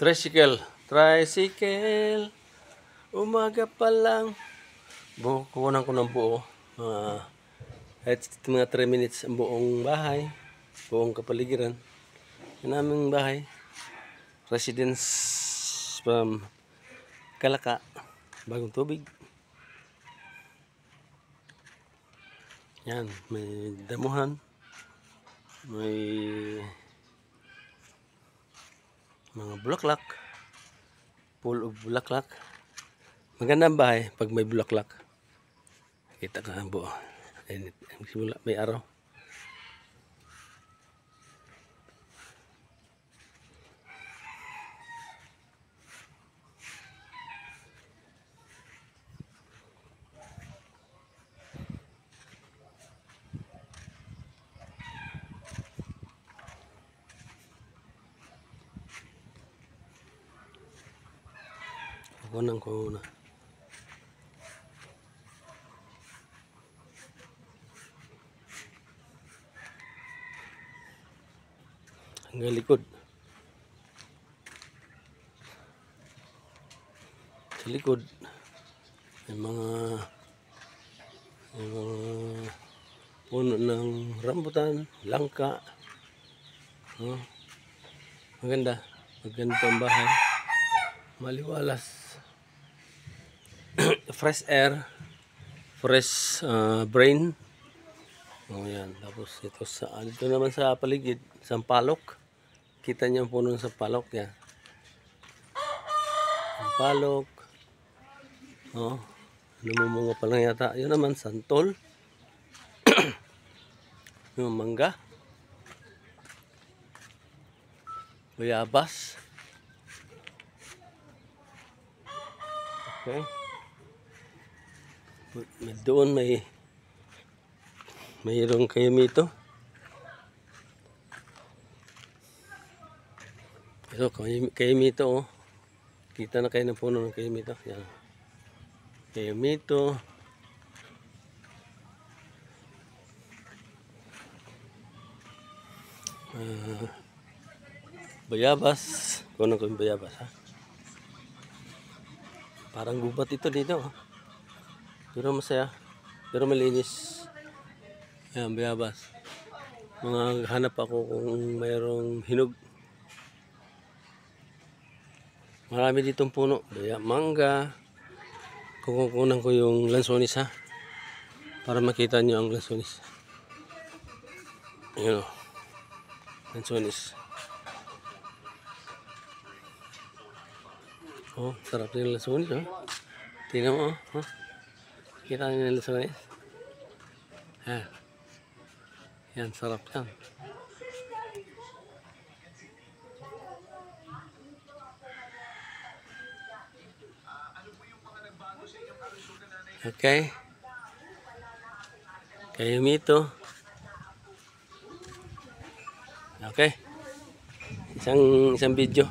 Tricycle. Tricycle. Umaga pa lang. Kukunan ko ng buo. Kahit mga 3 minutes ang buong bahay. Buong kapaligiran. Yan aming bahay. Residence from Kalaka. Bagong tubig. Yan. May damuhan. May mga bulaklak. Full of bulaklak. Magandang bahay pag may bulaklak. Kita ka ang buo. Simula may araw. Kukunan ko na. Hanggang likod. Sa likod may mga puno ng rambutan, langka. Maganda. Maganda ang bahay. Maliwalas. Fresh air. Fresh brain. Yan. Tapos dito naman sa paligid, sampalok. Kita niyo ang puno ng sampalok yan. Sampalok. Namumunga pa lang yata. Yun naman, santol. Yung mangga. Bayabas. Okay. Doon mayroong kayamito. Ito, kayamito, oh. Kita na kayo ng puno ng kayamito. Yan. Kayamito. Bayabas. Kunan ko yung bayabas, ha. Parang gubat ito dito, oh. Pero masaya. Pero malinis. Yan, bayabas. Mga hanap ako kung mayroong hinog. Marami ditong puno. Mangga. Kukunan ko yung lansones, ha. Para makita nyo ang lansones. Ayan, o. Lansones. Oh, sarap yung lansones, ha. Tingnan mo, oh. Kita nyo yung lansones. Ha. Yan, sarap yan. Okay. Kayamito. Okay. Isang video.